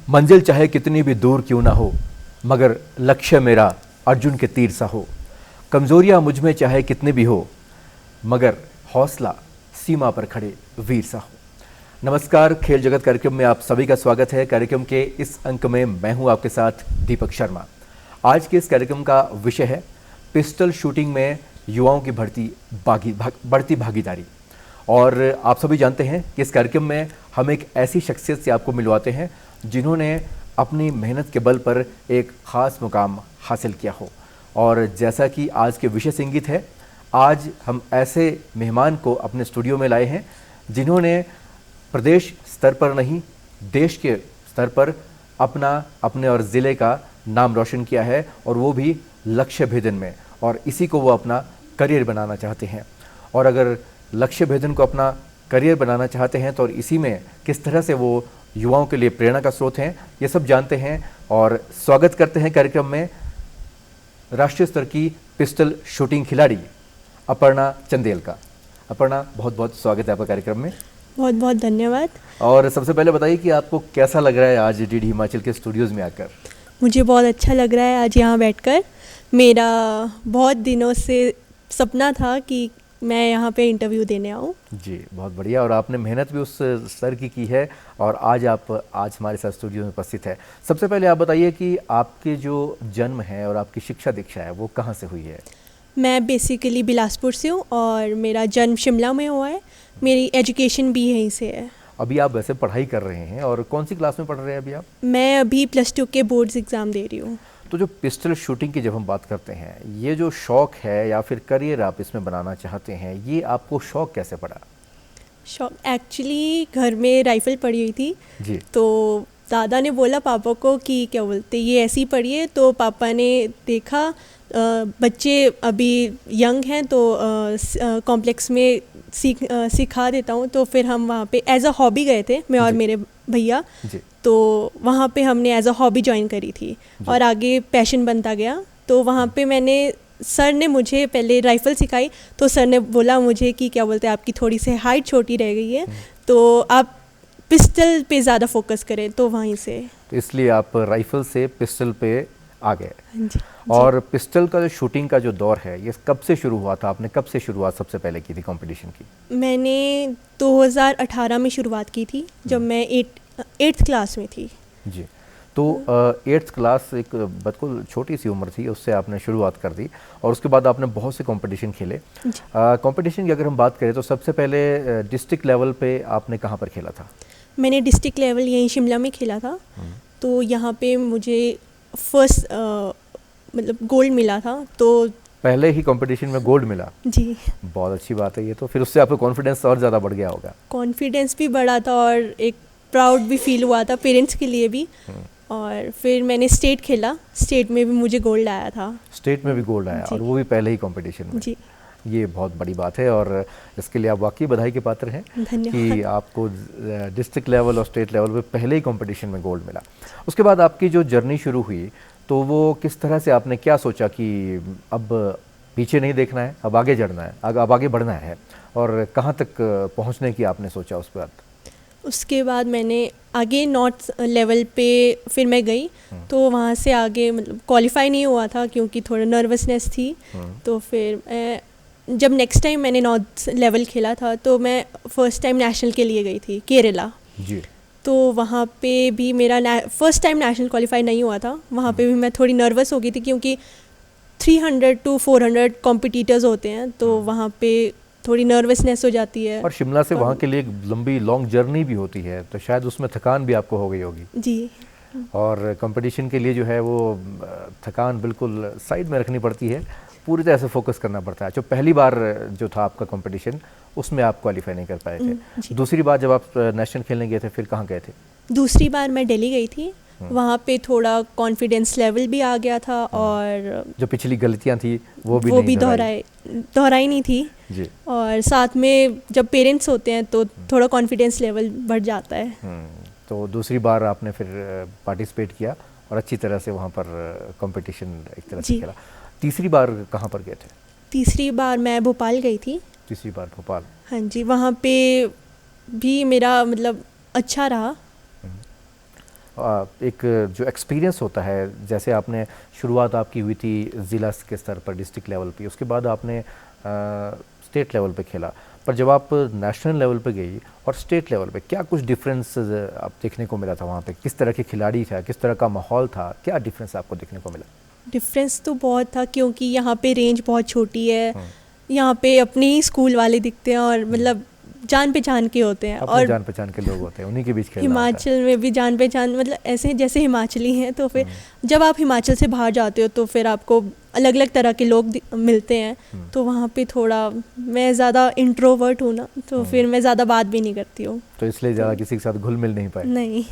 मंजिल चाहे कितनी भी दूर क्यों ना हो, मगर लक्ष्य मेरा अर्जुन के तीर सा हो। कमजोरियां मुझ में चाहे कितनी भी हो, मगर हौसला सीमा पर खड़े वीर सा हो। नमस्कार, खेल जगत कार्यक्रम में आप सभी का स्वागत है। कार्यक्रम के इस अंक में मैं हूं आपके साथ दीपक शर्मा। आज के इस कार्यक्रम का विषय है पिस्टल शूटिंग में युवाओं की बढ़ती भागीदारी। और आप सभी जानते हैं कि इस कार्यक्रम में हम एक ऐसी शख्सियत से आपको मिलवाते हैं जिन्होंने अपनी मेहनत के बल पर एक ख़ास मुकाम हासिल किया हो। और जैसा कि आज के विषय से इंगित है, आज हम ऐसे मेहमान को अपने स्टूडियो में लाए हैं जिन्होंने प्रदेश स्तर पर नहीं, देश के स्तर पर अपने और ज़िले का नाम रोशन किया है, और वो भी लक्ष्य भेदन में। और इसी को वो अपना करियर बनाना चाहते हैं। और अगर लक्ष्य भेदन को अपना करियर बनाना चाहते हैं तो इसी में किस तरह से वो युवाओं के लिए प्रेरणा का स्रोत हैं, ये सब जानते हैं। और स्वागत करते हैं कार्यक्रम में राष्ट्रीय स्तर की पिस्टल शूटिंग खिलाड़ी अपर्णा चंदेल का। अपर्णा, बहुत बहुत स्वागत है आपका कार्यक्रम में। बहुत बहुत धन्यवाद। और सबसे पहले बताइए कि आपको कैसा लग रहा है आज डीडी हिमाचल के स्टूडियोज़ में आकर? मुझे बहुत अच्छा लग रहा है आज यहाँ बैठकर। मेरा बहुत दिनों से सपना था कि मैं यहाँ पे इंटरव्यू देने आऊँ। जी, बहुत बढ़िया। और आपने मेहनत भी उस स्तर की है और आज हमारे साथ स्टूडियो में उपस्थित है। सबसे पहले आप बताइए कि आपके जो जन्म है और आपकी शिक्षा दीक्षा है वो कहाँ से हुई है? मैं बेसिकली बिलासपुर से हूँ और मेरा जन्म शिमला में हुआ है। मेरी एजुकेशन भी यहीं से है। अभी आप वैसे पढ़ाई कर रहे हैं, और कौन सी क्लास में पढ़ रहे हैं अभी आप? मैं अभी +2 के बोर्ड्स एग्ज़ाम दे रही हूँ। तो जो पिस्टल शूटिंग की जब हम बात करते हैं, ये जो शौक़ है या फिर करियर आप इसमें बनाना चाहते हैं, ये आपको शौक़ कैसे पड़ा? शौक एक्चुअली घर में राइफ़ल पड़ी हुई थी जी। तो दादा ने बोला पापा को कि क्या बोलते ये ऐसी पड़ी है, तो पापा ने देखा बच्चे अभी यंग हैं तो कॉम्प्लेक्स में सिखा देता हूँ। तो फिर हम वहाँ पे एज अ हॉबी गए थे, मैं और मेरे भैया। तो वहाँ पे हमने एज अ हॉबी ज्वाइन करी थी और आगे पैशन बनता गया। तो वहाँ पे सर ने मुझे पहले राइफ़ल सिखाई। तो सर ने बोला मुझे कि क्या बोलते हैं आपकी थोड़ी सी हाइट छोटी रह गई है, तो आप पिस्टल पे ज़्यादा फोकस करें। तो वहीं से तो इसलिए आप राइफ़ल से पिस्टल पे आ गए। जी। और पिस्टल का जो शूटिंग का जो दौर है, ये कब से शुरू हुआ था? आपने कब से शुरुआत सबसे पहले की थी कंपटीशन की? मैंने 2018 में शुरुआत की थी, जब मैं 8th क्लास में थी। जी। तो 8th क्लास एक बिल्कुल छोटी सी उम्र थी, उससे आपने शुरुआत कर दी और उसके बाद आपने बहुत से कंपटीशन खेले। कंपटीशन की अगर हम बात करें तो सबसे पहले डिस्ट्रिक्ट लेवल पे आपने कहाँ पर खेला था? मैंने डिस्ट्रिक्ट लेवल यहीं शिमला में खेला था। तो यहाँ पे मुझे फर्स्ट मतलब गोल्ड मिला था। तो पहले ही कंपटीशन में गोल्ड मिला? जी। बहुत अच्छी बात है ये तो। फिर उससे आपका कॉन्फिडेंस और ज़्यादा बढ़ गया होगा? कॉन्फिडेंस भी बढ़ा था और एक प्राउड भी फील हुआ था पेरेंट्स के लिए भी। और फिर मैंने स्टेट खेला, स्टेट में भी मुझे गोल्ड आया था। स्टेट में भी गोल्ड आया, और वो भी पहले ही कंपटीशन में? जी। ये बहुत बड़ी बात है और इसके लिए आप वाकई बधाई के पात्र हैं कि आपको डिस्ट्रिक्ट लेवल और स्टेट लेवल पे पहले ही कंपटीशन में गोल्ड मिला। उसके बाद आपकी जो जर्नी शुरू हुई, तो वो किस तरह से आपने क्या सोचा कि अब पीछे नहीं देखना है, अब आगे बढ़ना है, अब आगे बढ़ना है, और कहाँ तक पहुँचने की आपने सोचा उस पर? उसके बाद मैंने आगे नॉर्थ लेवल पे फिर मैं गई। तो वहाँ से आगे मतलब क्वालिफाई नहीं हुआ था क्योंकि थोड़ा नर्वसनेस थी। तो फिर जब नेक्स्ट टाइम मैंने नॉर्थ लेवल खेला था तो मैं फर्स्ट टाइम नेशनल के लिए गई थी केरला। जी। तो वहाँ पे भी मेरा फर्स्ट टाइम नेशनल क्वालिफाई नहीं हुआ था। वहाँ पे भी मैं थोड़ी नर्वस हो गई थी क्योंकि 300 to 400 कॉम्पिटिटर्स होते हैं, तो वहाँ पे थोड़ी नर्वसनेस हो जाती है। और शिमला से वहाँ के लिए एक लंबी लॉन्ग जर्नी भी होती है, तो शायद उसमें थकान भी आपको हो गई होगी? जी। और कंपटीशन के लिए जो है वो थकान बिल्कुल साइड में रखनी पड़ती है, पूरी तरह से फोकस करना पड़ता है। जो पहली बार जो था आपका कंपटीशन, उसमें आप क्वालिफाई नहीं कर पाए थे। दूसरी बार जब आप नेशनल खेलने गए थे, फिर कहाँ गए थे? दूसरी बार मैं दिल्ली गई थी। वहाँ पे थोड़ा कॉन्फिडेंस लेवल भी आ गया था और जो पिछली गलतियाँ थी वो भी दोहराई नहीं थी जी। और साथ में जब पेरेंट्स होते हैं तो थोड़ा कॉन्फिडेंस लेवल बढ़ जाता है। तो दूसरी बार आपने फिर पार्टिसिपेट किया और अच्छी तरह से वहाँ पर कंपटीशन एक तरह से खेला। तीसरी बार कहाँ पर गए थे? तीसरी बार मैं भोपाल गई थी। तीसरी बार भोपाल? हाँ जी। वहाँ पे भी मेरा मतलब अच्छा रहा। एक जो एक्सपीरियंस होता है, जैसे आपने शुरुआत आपकी हुई थी ज़िला के स्तर पर, डिस्ट्रिक्ट लेवल पे, उसके बाद आपने स्टेट लेवल पे खेला, पर जब आप नेशनल लेवल पे गई और स्टेट लेवल पे, क्या कुछ डिफरेंस आप देखने को मिला था वहाँ पे? किस तरह के खिलाड़ी था, किस तरह का माहौल था, क्या डिफरेंस आपको देखने को मिला? डिफरेंस तो बहुत था, क्योंकि यहाँ पे रेंज बहुत छोटी है। यहाँ पे अपने ही स्कूल वाले दिखते हैं और मतलब जान पहचान के होते हैं, अपने और जान पहचान के लोग होते हैं, उन्हीं के बीच खेलना होता है। हिमाचल में भी जान पहचान, मतलब ऐसे जैसे हिमाचली हैं, तो फिर जब आप हिमाचल से बाहर जाते हो तो फिर आपको अलग अलग तरह के लोग मिलते हैं। तो वहाँ पे थोड़ा, मैं ज़्यादा इंट्रोवर्ट हूँ ना, तो फिर मैं ज़्यादा बात भी नहीं करती हूँ, तो इसलिए ज़्यादा किसी के साथ घुल मिल नहीं पाए। नहीं।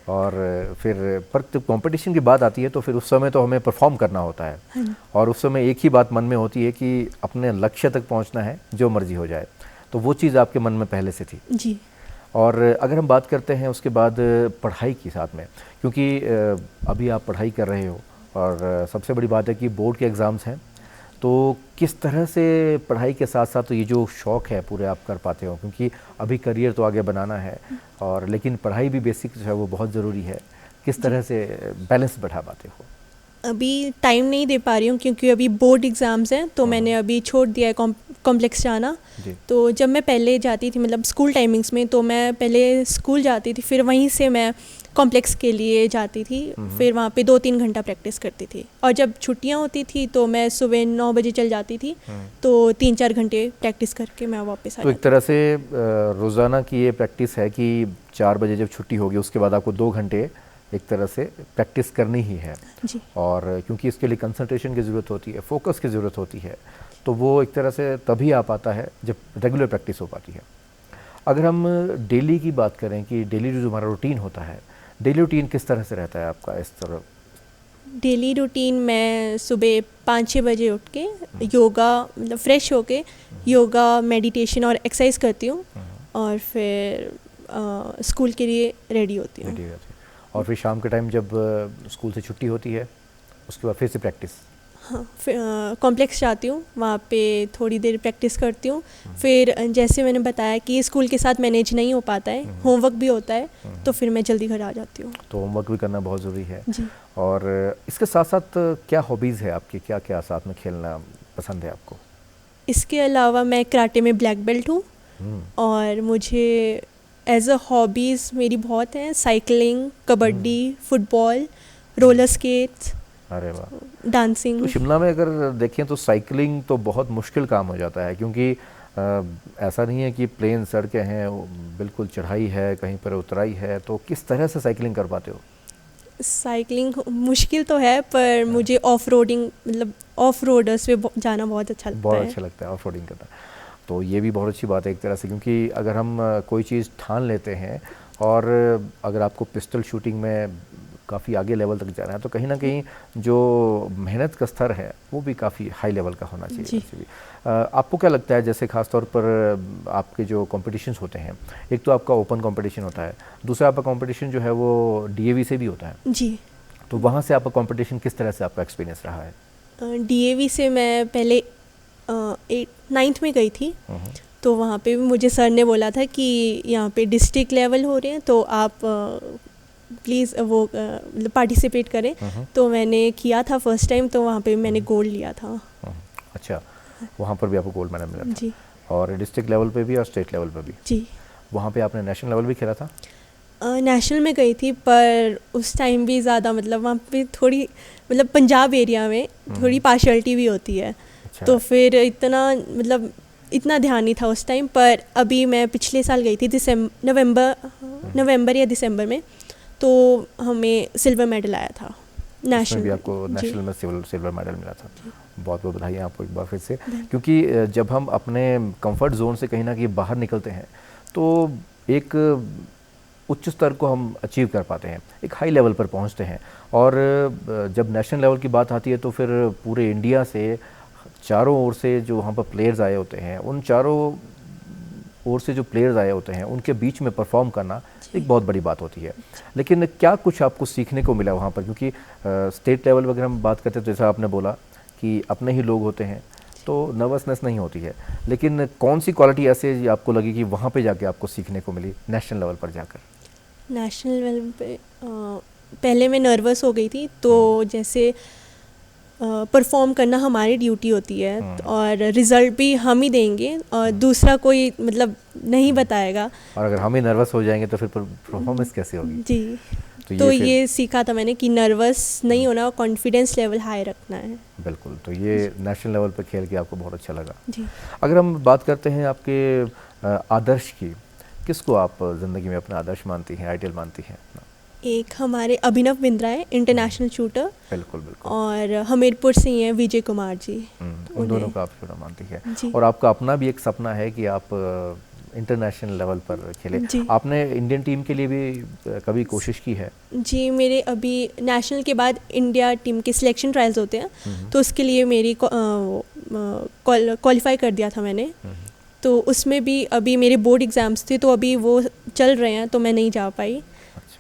और फिर पर जब कंपटीशन की बात आती है तो फिर उस समय तो हमें परफॉर्म करना होता है, और उस समय एक ही बात मन में होती है कि अपने लक्ष्य तक पहुंचना है, जो मर्जी हो जाए। तो वो चीज़ आपके मन में पहले से थी जी। और अगर हम बात करते हैं उसके बाद पढ़ाई की साथ में, क्योंकि अभी आप पढ़ाई कर रहे हो और सबसे बड़ी बात है कि बोर्ड के एग्ज़ाम्स हैं, तो किस तरह से पढ़ाई के साथ साथ तो ये जो शौक़ है पूरे आप कर पाते हो? क्योंकि अभी करियर तो आगे बनाना है, और लेकिन पढ़ाई भी बेसिक जो है वो बहुत ज़रूरी है। किस तरह से बैलेंस बैठा पाते हो? अभी टाइम नहीं दे पा रही हूँ, क्योंकि अभी बोर्ड एग्ज़ाम्स हैं, तो मैंने अभी छोड़ दिया है कॉम्प्लेक्स जाना। तो जब मैं पहले जाती थी, मतलब स्कूल टाइमिंग्स में, तो मैं पहले स्कूल जाती थी, फिर वहीं से मैं कॉम्प्लेक्स के लिए जाती थी, फिर वहाँ पे 2-3 घंटा प्रैक्टिस करती थी। और जब छुट्टियाँ होती थी तो मैं सुबह 9 बजे चल जाती थी, तो 3-4 घंटे प्रैक्टिस करके मैं वापस आ तो एक तरह से रोज़ाना की ये प्रैक्टिस है कि 4 बजे जब छुट्टी होगी उसके बाद आपको 2 घंटे एक तरह से प्रैक्टिस करनी ही है जी। और क्योंकि इसके लिए कंसंट्रेशन की ज़रूरत होती है, फोकस की ज़रूरत होती है, तो वो एक तरह से तभी आ पाता है जब रेगुलर प्रैक्टिस हो पाती है। अगर हम डेली की बात करें कि डेली जो हमारा रूटीन होता है, डेली रूटीन किस तरह से रहता है आपका? इस तरह डेली रूटीन, मैं सुबह 5-6 बजे उठ के योगा, मतलब फ्रेश होके योगा, मेडिटेशन और एक्सरसाइज करती हूँ, और फिर स्कूल के लिए रेडी होती हूँ। और फिर शाम के टाइम जब स्कूल से छुट्टी होती है उसके बाद फिर से प्रैक्टिस? हाँ, फिर कॉम्प्लेक्स जाती हूँ, वहाँ पे थोड़ी देर प्रैक्टिस करती हूँ। फिर जैसे मैंने बताया कि स्कूल के साथ मैनेज नहीं हो पाता है, होमवर्क भी होता है, तो फिर मैं जल्दी घर आ जाती हूँ। तो होमवर्क भी करना बहुत ज़रूरी है जी। और इसके साथ साथ क्या हॉबीज़ है आपकी? क्या क्या साथ में खेलना पसंद है आपको? इसके अलावा मैं कराटे में ब्लैक बेल्ट हूँ, और मुझे एज अ हॉबीज़ मेरी बहुत हैं, cycling, kabaddi, football, roller skates. अरे वाह, डांसिंग। तो शिमला में अगर देखें तो साइकिलिंग तो बहुत मुश्किल काम हो जाता है, क्योंकि ऐसा नहीं है कि प्लेन सड़कें हैं, बिल्कुल चढ़ाई है, कहीं पर उतराई है, तो किस तरह से साइकिलिंग कर पाते हो? साइकिलिंग मुश्किल तो है, पर मुझे ऑफ रोडिंग, मतलब ऑफ रोडर्स पे जाना बहुत अच्छा लगता है। बहुत अच्छा लगता है ऑफ रोडिंग करना, तो ये भी बहुत अच्छी बात है एक तरह से, क्योंकि अगर हम कोई चीज़ ठान लेते हैं और अगर आपको पिस्टल शूटिंग में काफ़ी आगे लेवल तक जाना है, तो कहीं ना कहीं जो मेहनत का स्तर है वो भी काफ़ी हाई लेवल का होना चाहिए। वैसे भी आपको क्या लगता है, जैसे ख़ास तौर पर आपके जो कॉम्पिटिशन्स होते हैं, एक तो आपका ओपन कंपटीशन होता है, दूसरा आपका कंपटीशन जो है वो डीएवी से भी होता है जी, तो वहाँ से आपका कंपटीशन किस तरह से आपका एक्सपीरियंस रहा है? डीएवी से मैं पहले 9th में गई थी, तो वहाँ पे भी मुझे सर ने बोला था कि यहाँ पे डिस्ट्रिक्ट लेवल हो रहे हैं, तो आप प्लीज़ वो पार्टिसिपेट करें। तो मैंने किया था फर्स्ट टाइम, तो वहाँ पे मैंने गोल्ड लिया था। अच्छा, वहाँ पर भी आपको गोल्ड मेडल मिला था? जी। और डिस्ट्रिक्ट लेवल पे भी और स्टेट लेवल पे भी? जी। वहाँ पे आपने नेशनल लेवल भी खेला था? नेशनल में गई थी, पर उस टाइम भी ज़्यादा, मतलब वहाँ पे थोड़ी, मतलब पंजाब एरिया में थोड़ी पार्शलिटी भी होती है। अच्छा। तो फिर इतना, मतलब इतना ध्यान नहीं था उस टाइम। पर अभी मैं पिछले साल गई थी नवंबर या दिसंबर में, तो हमें सिल्वर मेडल आया था नेशनल भी। आपको नेशनल में सिल्वर मेडल मिला था, बहुत बहुत बधाई आपको एक बार फिर से, क्योंकि जब हम अपने कंफर्ट जोन से कहीं ना कहीं बाहर निकलते हैं तो एक उच्च स्तर को हम अचीव कर पाते हैं, एक हाई लेवल पर पहुंचते हैं। और जब नेशनल लेवल की बात आती है तो फिर पूरे इंडिया से चारों ओर से जो वहाँ पर प्लेयर्स आए होते हैं, उन चारों ओर से जो प्लेयर्स आए होते हैं उनके बीच में परफॉर्म करना एक बहुत बड़ी बात होती है। लेकिन क्या कुछ आपको सीखने को मिला वहाँ पर? क्योंकि स्टेट लेवल वगैरह हम बात करते हैं तो जैसा आपने बोला कि अपने ही लोग होते हैं तो नर्वसनेस नहीं होती है, लेकिन कौन सी क्वालिटी ऐसे आपको लगी कि वहाँ पे जाके आपको सीखने को मिली नेशनल लेवल पर जाकर? नेशनल लेवल पे पहले मैं नर्वस हो गई थी, तो जैसे परफॉर्म करना हमारी ड्यूटी होती है और रिज़ल्ट भी हम ही देंगे और दूसरा कोई मतलब नहीं बताएगा। और अगर हम ही नर्वस हो जाएंगे तो फिर परफॉर्मेंस कैसे होगी? जी, तो तो फिर ये सीखा था मैंने कि नर्वस नहीं होना और कॉन्फिडेंस लेवल हाई रखना है। बिल्कुल, तो ये नेशनल लेवल पर खेल के आपको बहुत अच्छा लगा। जी, अगर हम बात करते हैं आपके आदर्श की, किसको आप ज़िंदगी में अपना आदर्श मानती हैं, आइडियल मानती हैं? एक हमारे अभिनव बिंद्रा है, इंटरनेशनल शूटर, बिल्कुल बिल्कुल। और हमीरपुर से ही हैं विजय कुमार जी। उन दोनों का आप शूटर मानती है। जी। और आपका अपना भी एक सपना है कि आप इंटरनेशनल लेवल पर खेले। जी। आपने इंडियन टीम के लिए भी कभी कोशिश की है? जी, मेरे अभी नेशनल के बाद इंडिया टीम के सिलेक्शन ट्रायल्स होते हैं, तो उसके लिए मेरी क्वालिफाई कर दिया था मैंने। तो उसमें भी अभी मेरे बोर्ड एग्ज़ाम्स थे, तो अभी वो चल रहे हैं, तो मैं नहीं जा पाई।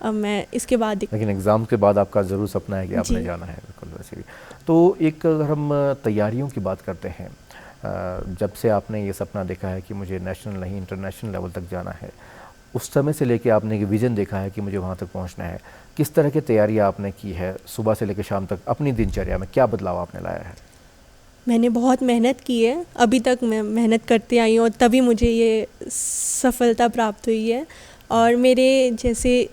अब मैं इसके बाद लेकिन एग्ज़ाम के बाद आपका ज़रूर सपना है कि आपने जाना है। बिल्कुल वैसे भी। तो एक अगर हम तैयारियों की बात करते हैं, जब से आपने ये सपना देखा है कि मुझे नेशनल नहीं इंटरनेशनल लेवल तक जाना है, उस समय से लेके आपने एक विज़न देखा है कि मुझे वहाँ तक पहुँचना है, किस तरह की तैयारियाँ आपने की है सुबह से लेकर शाम तक? अपनी दिनचर्या में क्या बदलाव आपने लाया है? मैंने बहुत मेहनत की है, अभी तक मैं मेहनत करती आई हूँ और तभी मुझे ये सफलता प्राप्त हुई है। और मेरे जैसे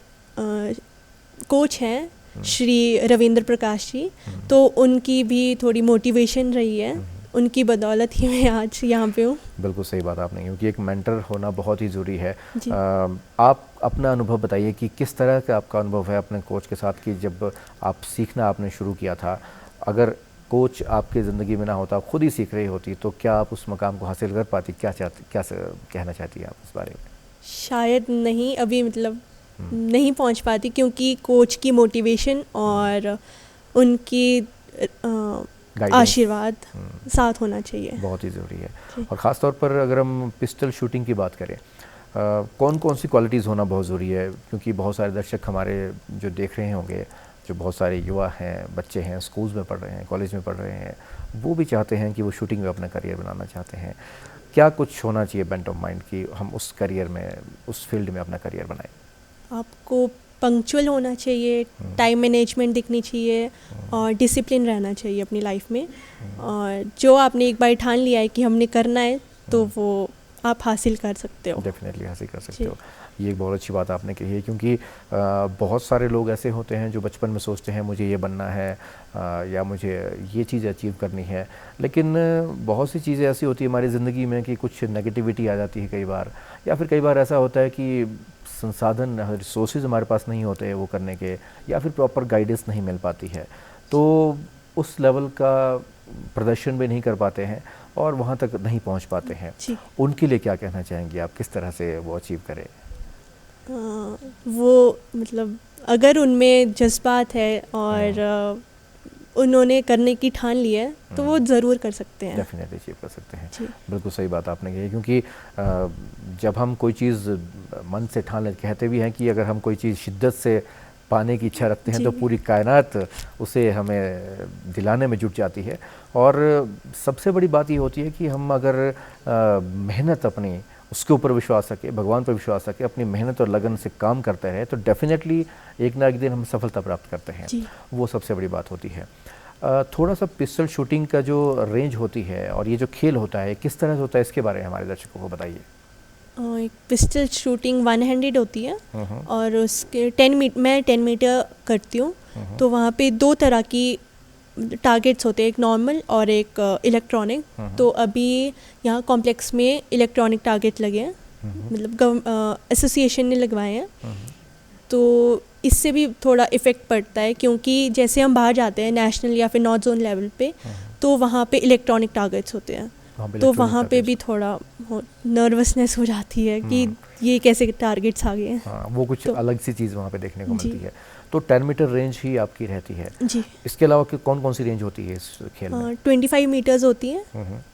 कोच हैं श्री रविंद्र प्रकाश जी, तो उनकी भी थोड़ी मोटिवेशन रही है, उनकी बदौलत ही मैं आज यहाँ पे हूँ। बिल्कुल सही बात आपने, क्योंकि एक मेंटर होना बहुत ही ज़रूरी है। आप अपना अनुभव बताइए कि किस तरह का आपका अनुभव है अपने कोच के साथ, कि जब आप सीखना आपने शुरू किया था, अगर कोच आपके ज़िंदगी में ना होता, आप खुद ही सीख रही होती, तो क्या आप उस मकाम को हासिल कर पाती? क्या कहना चाहती है आप इस बारे में? शायद नहीं, अभी मतलब नहीं पहुंच पाती, क्योंकि कोच की मोटिवेशन और उनकी आशीर्वाद साथ होना चाहिए, बहुत ही ज़रूरी है। और ख़ास तौर पर अगर हम पिस्टल शूटिंग की बात करें, कौन कौन सी क्वालिटीज़ होना बहुत ज़रूरी है? क्योंकि बहुत सारे दर्शक हमारे जो देख रहे होंगे, जो बहुत सारे युवा हैं, बच्चे हैं, स्कूल्स में पढ़ रहे हैं, कॉलेज में पढ़ रहे हैं, वो भी चाहते हैं कि वो शूटिंग में अपना करियर बनाना चाहते हैं। क्या कुछ होना चाहिए बेंट ऑफ माइंड कि हम उस करियर में, उस फील्ड में अपना करियर बनाएं? आपको पंक्चुअल होना चाहिए, टाइम मैनेजमेंट दिखनी चाहिए और डिसिप्लिन रहना चाहिए अपनी लाइफ में। और जो आपने एक बार ठान लिया है कि हमने करना है, तो वो आप हासिल कर सकते हो। डेफिनेटली हासिल कर सकते हो। ये एक बहुत अच्छी बात आपने कही है, क्योंकि बहुत सारे लोग ऐसे होते हैं जो बचपन में सोचते हैं मुझे ये बनना है या मुझे ये चीज़ अचीव करनी है, लेकिन बहुत सी चीज़ें ऐसी होती है हमारी ज़िंदगी में कि कुछ नेगेटिविटी आ जाती है कई बार, या फिर कई बार ऐसा होता है कि संसाधन, रिसोर्सेज हमारे पास नहीं होते हैं वो करने के, या फिर प्रॉपर गाइडेंस नहीं मिल पाती है, तो उस लेवल का प्रदर्शन भी नहीं कर पाते हैं और वहाँ तक नहीं पहुँच पाते हैं। उनके लिए क्या कहना चाहेंगी आप, किस तरह से वो अचीव करें? वो मतलब अगर उनमें जज्बात है और उन्होंने करने की ठान ली है, तो वो ज़रूर कर सकते हैं। डेफिनेटली अचीव कर सकते हैं। बिल्कुल सही बात आपने कही, क्योंकि जब हम कोई चीज़ मन से ठान लेते, कहते भी हैं कि अगर हम कोई चीज़ शिद्दत से पाने की इच्छा रखते हैं तो पूरी कायनात उसे हमें दिलाने में जुट जाती है। और सबसे बड़ी बात ये होती है कि हम अगर मेहनत अपनी उसके ऊपर विश्वास रखें, भगवान पर विश्वास रखें, अपनी मेहनत और लगन से काम करते रहे, तो डेफिनेटली एक ना एक दिन हम सफलता प्राप्त करते हैं। वो सबसे बड़ी बात होती है। थोड़ा सा पिस्टल शूटिंग का जो रेंज होती है और ये जो खेल होता है, किस तरह से होता है, इसके बारे में हमारे दर्शकों को बताइए। एक पिस्टल शूटिंग 1 हैंडेड होती है और उसके 10 मीटर करती हूँ, तो वहाँ पे 2 तरह की टारगेट्स होते हैं, एक नॉर्मल और एक इलेक्ट्रॉनिक। तो अभी यहाँ कॉम्प्लेक्स में इलेक्ट्रॉनिक टारगेट लगे हैं, मतलब एसोसिएशन ने लगवाए हैं, तो इससे भी थोड़ा इफ़ेक्ट पड़ता है, क्योंकि जैसे हम बाहर जाते हैं नेशनल या फिर नॉर्थ जोन लेवल पे, तो वहाँ पे इलेक्ट्रॉनिक टारगेट्स होते हैं, तो वहाँ पे भी थोड़ा नर्वसनेस हो जाती है कि ये कैसे टारगेट्स आ गए हैं। हाँ, वो कुछ तो अलग सी चीज़ वहाँ पे देखने को मिलती है। तो 10 मीटर रेंज ही आपकी रहती है जी। इसके अलावा कौन कौन सी रेंज होती है इस खेल में? 25 मीटर्स होती है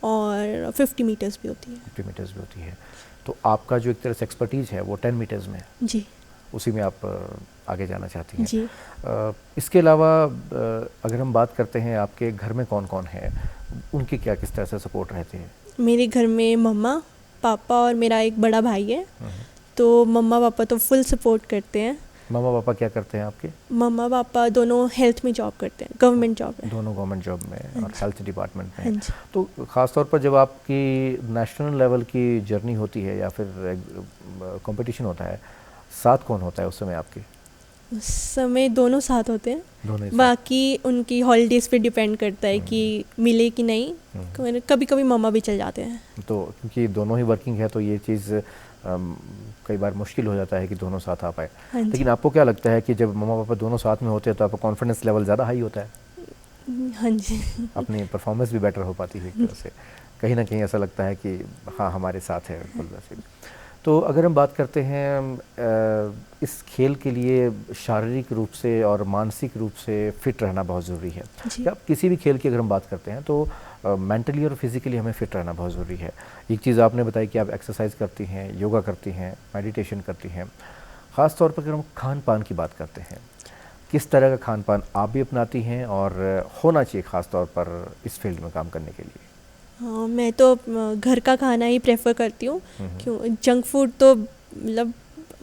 और 50 मीटर्स भी होती है। 50 मीटर्स भी होती है। तो आपका जो एक तरह से एक्सपर्टीज़ है वो 10 मीटर्स में जी, उसी में आप आगे जाना चाहती हैं जी। इसके अलावा अगर हम बात करते हैं आपके घर में कौन कौन है, उनके क्या किस तरह से सपोर्ट रहते हैं? मेरे घर में मम्मा, पापा और मेरा एक बड़ा भाई है। तो मम्मा पापा तो फुल सपोर्ट करते हैं मामा पापा क्या करते हैं आपके? मम्मा पापा दोनों हेल्थ में जॉब करते हैं, गवर्नमेंट जॉब है। दोनों गवर्नमेंट जॉब में हाँ और जी। हेल्थ डिपार्टमेंट में हाँ हैं। जी। तो ख़ास तौर पर जब आपकी नेशनल लेवल की जर्नी होती है या फिर कंपटीशन होता है, साथ कौन होता है उस समय आपके? उस समय दोनों साथ होते हैं, दोनों ही साथ। बाकी उनकी हॉलीडेज़ पे डिपेंड करता है कि मिले कि नहीं। कभी कभी मम्मा भी चल जाते हैं। तो क्योंकि दोनों ही वर्किंग है तो ये चीज़ कई बार मुश्किल हो जाता है कि दोनों साथ आ पाए। हाँ जी। लेकिन आपको क्या लगता है कि जब मम्मा पापा दोनों साथ में होते हैं तो आपका कॉन्फिडेंस लेवल ज़्यादा हाई होता है, हाँ जी। अपनी परफॉर्मेंस भी बेटर हो पाती है एक तरह से, कहीं ना कहीं ऐसा लगता है कि हाँ हमारे साथ है बिल्कुल वैसे। तो अगर हम बात करते हैं इस खेल के लिए शारीरिक रूप से और मानसिक रूप से फिट रहना बहुत ज़रूरी है। जी। क्या किसी भी खेल की अगर हम बात करते हैं तो मेंटली और फिज़िकली हमें फिट रहना बहुत ज़रूरी है। एक चीज़ आपने बताई कि आप एक्सरसाइज करती हैं, योगा करती हैं, मेडिटेशन करती हैं। ख़ास तौर पर अगर हम खान पान की बात करते हैं, किस तरह का खान पान आप भी अपनाती हैं और होना चाहिए ख़ास तौर पर इस फील्ड में काम करने के लिए? हाँ, मैं तो घर का खाना ही प्रेफर करती हूँ। क्यों, जंक फूड तो मतलब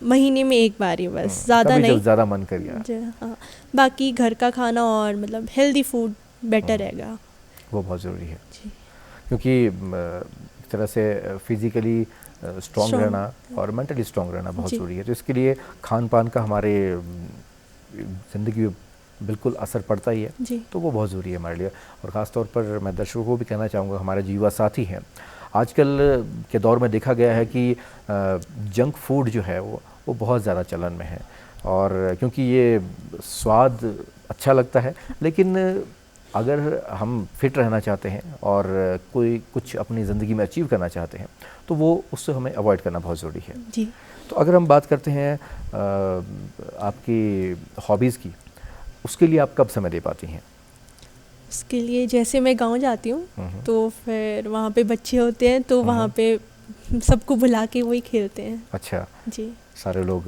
महीने में एक बार ही बस, ज़्यादा कभी नहीं। जब ज़्यादा मन कर गया हाँ, बाकी घर का खाना और मतलब हेल्दी फूड बेटर रहेगा। वो बहुत ज़रूरी है, जी। क्योंकि एक तरह से फिज़िकली स्ट्रॉन्ग Strong, रहना और मेंटली स्ट्रॉन्ग रहना बहुत जी। ज़रूरी है। तो इसके लिए खान पान का हमारे ज़िंदगी में बिल्कुल असर पड़ता ही है, जी। तो वो बहुत ज़रूरी है हमारे लिए। और ख़ास तौर पर मैं दर्शकों को भी कहना चाहूँगा, हमारे जो युवा साथी हैं, आजकल के दौर में देखा गया है कि जंक फूड जो है वो बहुत ज़्यादा चलन में है। और क्योंकि ये स्वाद अच्छा लगता है, लेकिन अगर हम फिट रहना चाहते हैं और कोई कुछ अपनी ज़िंदगी में अचीव करना चाहते हैं तो वो उससे हमें अवॉइड करना बहुत ज़रूरी है। जी। तो अगर हम बात करते हैं आपकी हॉबीज़ की, उसके लिए आप कब समय दे पाती हैं? उसके लिए जैसे मैं गांव जाती हूँ तो फिर वहाँ पे बच्चे होते हैं तो वहाँ पे सबको बुला के वही खेलते हैं। अच्छा, जी। सारे लोग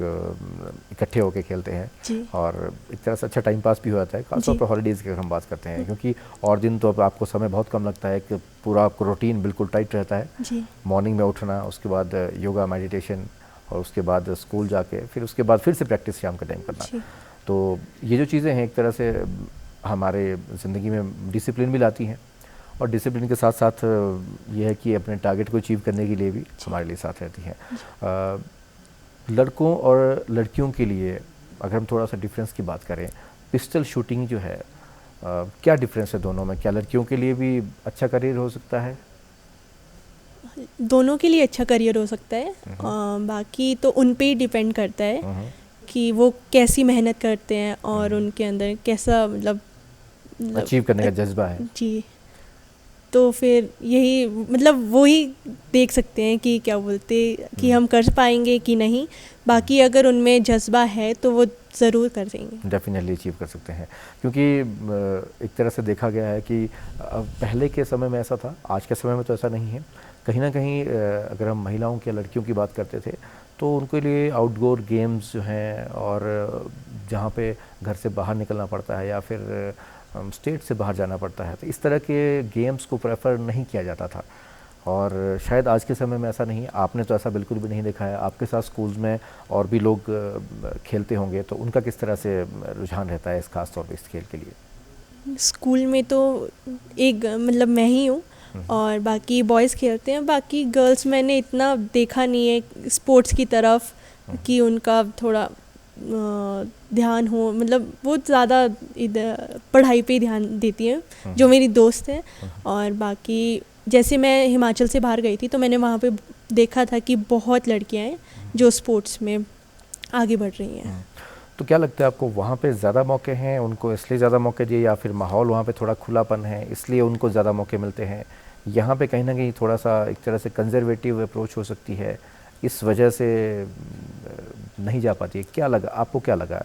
इकट्ठे होकर खेलते हैं जी। और एक तरह से अच्छा टाइम पास भी हो जाता है, खासतौर जी। पर हॉलीडेज़ की अगर हम बात करते हैं, क्योंकि और दिन तो अब आपको समय बहुत कम लगता है कि पूरा आपको रूटीन बिल्कुल टाइट रहता है। जी। मॉर्निंग में उठना, उसके बाद योगा मेडिटेशन और उसके बाद स्कूल जाके फिर उसके बाद फिर से प्रैक्टिस शाम के टाइम करना। जी। तो ये जो चीज़ें हैं एक तरह से हमारे ज़िंदगी में डिसिप्लिन भी लाती हैं और डिसिप्लिन के साथ साथ ये है कि अपने टारगेट को अचीव करने के लिए भी हमारे लिए साथ रहती हैं। लड़कों और लड़कियों के लिए अगर हम थोड़ा सा डिफरेंस की बात करें, पिस्टल शूटिंग जो है, क्या डिफरेंस है दोनों में? क्या लड़कियों के लिए भी अच्छा करियर हो सकता है? दोनों के लिए अच्छा करियर हो सकता है। बाकी तो उन पे ही डिपेंड करता है कि वो कैसी मेहनत करते हैं और उनके अंदर कैसा मतलब अचीव करने का जज्बा है। जी। तो फिर यही मतलब वही देख सकते हैं कि क्या बोलते कि हम कर पाएंगे कि नहीं। बाकी अगर उनमें जज्बा है तो वो ज़रूर कर देंगे, डेफिनेटली अचीव कर सकते हैं। क्योंकि एक तरह से देखा गया है कि पहले के समय में ऐसा था, आज के समय में तो ऐसा नहीं है। कहीं ना कहीं अगर हम महिलाओं की, लड़कियों की बात करते थे तो उनके लिए आउटडोर गेम्स जो हैं और जहाँ पे घर से बाहर निकलना पड़ता है या फिर स्टेट से बाहर जाना पड़ता है, तो इस तरह के गेम्स को प्रेफर नहीं किया जाता था। और शायद आज के समय में ऐसा नहीं है, आपने तो ऐसा बिल्कुल भी नहीं देखा है। आपके साथ स्कूल्स में और भी लोग खेलते होंगे, तो उनका किस तरह से रुझान रहता है इस खास तौर पे इस खेल के लिए? स्कूल में तो एक मतलब मैं ही हूँ और बाकी बॉयज़ खेलते हैं। बाकी गर्ल्स मैंने इतना देखा नहीं है स्पोर्ट्स की तरफ कि उनका थोड़ा ध्यान हो, मतलब वो ज़्यादा इधर पढ़ाई पे ध्यान देती हैं जो मेरी दोस्त हैं। और बाकी जैसे मैं हिमाचल से बाहर गई थी तो मैंने वहाँ पे देखा था कि बहुत लड़कियाँ हैं जो स्पोर्ट्स में आगे बढ़ रही हैं। तो क्या लगता है आपको, वहाँ पे ज़्यादा मौके हैं, उनको इसलिए ज़्यादा मौके दिए, या फिर माहौल वहाँ पे थोड़ा खुलापन है इसलिए उनको ज़्यादा मौके मिलते हैं? यहाँ पे कहीं ना कहीं थोड़ा सा एक तरह से कंजर्वेटिव अप्रोच हो सकती है, इस वजह से नहीं जा पाती है? क्या लगा आपको, क्या लगा?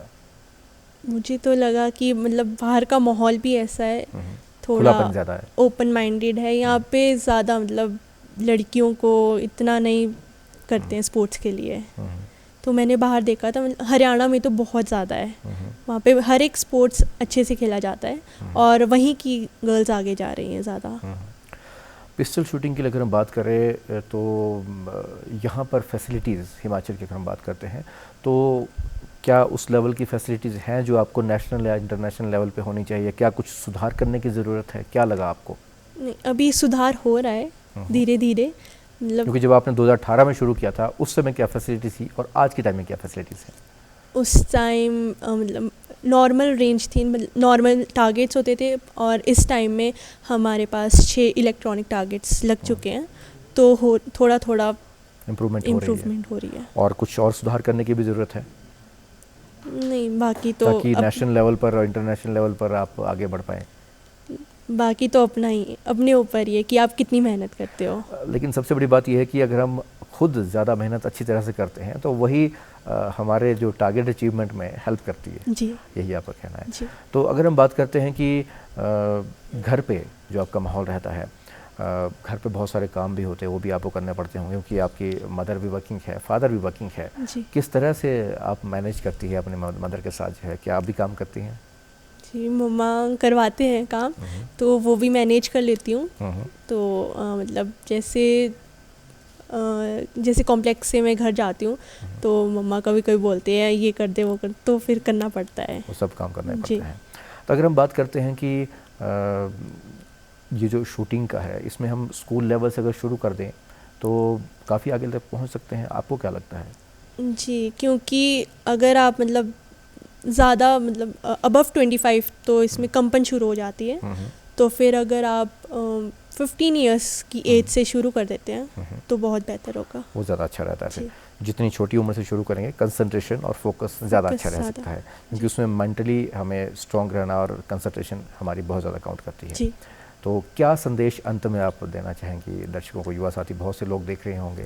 मुझे तो लगा कि मतलब बाहर का माहौल भी ऐसा है, थोड़ा खुलापन ज़्यादा है, ओपन माइंडेड है। यहाँ पे ज़्यादा मतलब लड़कियों को इतना नहीं करते हैं स्पोर्ट्स के लिए। तो मैंने बाहर देखा था, हरियाणा में तो बहुत ज़्यादा है। वहाँ पे हर एक स्पोर्ट्स अच्छे से खेला जाता है और वहीं की गर्ल्स आगे जा रही हैं ज़्यादा। पिस्टल शूटिंग की अगर हम बात करें तो यहाँ पर फैसिलिटीज़, हिमाचल की अगर हम बात करते हैं तो क्या उस लेवल की फैसिलिटीज़ हैं जो आपको नेशनल या इंटरनेशनल लेवल पे होनी चाहिए? क्या कुछ सुधार करने की ज़रूरत है? क्या लगा आपको? नहीं, अभी सुधार हो रहा है धीरे धीरे, मतलब क्योंकि जब आपने 2018 में शुरू किया था उस समय क्या फैसिलिटी थी और आज के टाइम में क्या फैसिलिटीज़ हैं? उस टाइम मतलब नॉर्मल रेंज थी, मतलब नॉर्मल टारगेट्स होते थे, और इस टाइम में हमारे पास 6 इलेक्ट्रॉनिक टारगेट्स लग चुके हैं, तो थोड़ा थोड़ा इम्प्रूवमेंट हो रही है। और कुछ और सुधार करने की भी ज़रूरत है नहीं, बाकी तो ताकि नेशनल लेवल पर और इंटरनेशनल लेवल पर आप आगे बढ़ पाएँ। बाकी तो अपने ऊपर ही है कि आप कितनी मेहनत करते हो। लेकिन सबसे बड़ी बात यह है कि अगर हम खुद ज़्यादा मेहनत अच्छी तरह से करते हैं तो वही हमारे जो टारगेट अचीवमेंट में हेल्प करती है। जी यही आपका कहना है। जी। तो अगर हम बात करते हैं कि घर पे जो आपका माहौल रहता है, घर पे बहुत सारे काम भी होते हैं, वो भी आपको करने पड़ते होंगे क्योंकि आपकी मदर भी वर्किंग है, फादर भी वर्किंग है। जी किस तरह से आप मैनेज करती है अपने मदर के साथ, जो है क्या आप भी काम करती हैं? जी, मम्मा करवाते हैं काम, तो वो भी मैनेज कर लेती हूँ। तो मतलब जैसे कॉम्प्लेक्स से मैं घर जाती हूँ तो मम्मा कभी कभी बोलते हैं ये कर दे वो कर, तो फिर करना पड़ता है। वो सब काम करना जी। पड़ता है। तो अगर हम बात करते हैं कि ये जो शूटिंग का है इसमें हम स्कूल लेवल से अगर शुरू कर दें तो काफ़ी आगे तक पहुंच सकते हैं, आपको क्या लगता है? जी, क्योंकि अगर आप मतलब ज़्यादा मतलब अबव 25 तो इसमें कंपन शुरू हो जाती है, तो फिर अगर आप 15 इयर्स की एज से शुरू कर देते हैं तो बहुत बेहतर होगा। वो ज़्यादा अच्छा रहता है। फिर जी। जितनी छोटी उम्र से शुरू करेंगे कंसंट्रेशन और फोकस ज़्यादा अच्छा रह सकता है क्योंकि उसमें मेंटली हमें स्ट्रॉन्ग रहना और कंसंट्रेशन हमारी बहुत ज़्यादा काउंट करती है। जी। तो क्या संदेश अंत में आप देना चाहेंगी दर्शकों को? युवा साथी बहुत से लोग देख रहे होंगे,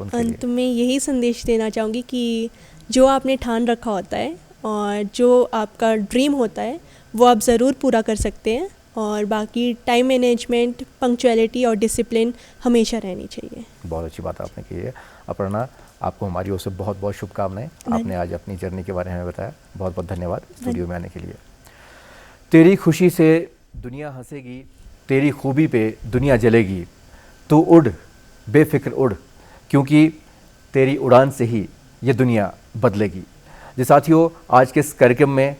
उनके अंत लिए। में यही संदेश देना चाहूँगी कि जो आपने ठान रखा होता है और जो आपका ड्रीम होता है वो आप ज़रूर पूरा कर सकते हैं, और बाकी टाइम मैनेजमेंट, पंक्चुअलिटी और डिसिप्लिन हमेशा रहनी चाहिए। बहुत अच्छी बात आपने की है। अपर्णा, आपको हमारी ओर से बहुत बहुत शुभकामनाएं। आपने आज अपनी जर्नी के बारे में बताया, बहुत बहुत धन्यवाद स्टूडियो में आने के लिए। तेरी खुशी से दुनिया हंसेगी, तेरी खूबी पे दुनिया जलेगी, तू उड़ बेफिक्र उड़, क्योंकि तेरी उड़ान से ही ये दुनिया बदलेगी। जी साथियों, आज के इस कार्यक्रम में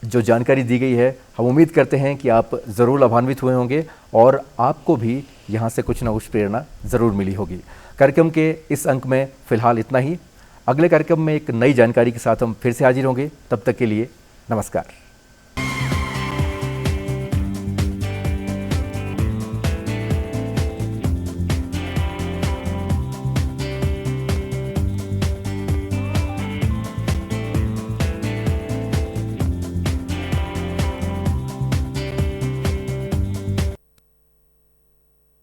जो जानकारी दी गई है, हम उम्मीद करते हैं कि आप ज़रूर लाभान्वित हुए होंगे और आपको भी यहाँ से कुछ ना कुछ प्रेरणा ज़रूर मिली होगी। कार्यक्रम के इस अंक में फ़िलहाल इतना ही। अगले कार्यक्रम में एक नई जानकारी के साथ हम फिर से हाजिर होंगे। तब तक के लिए नमस्कार।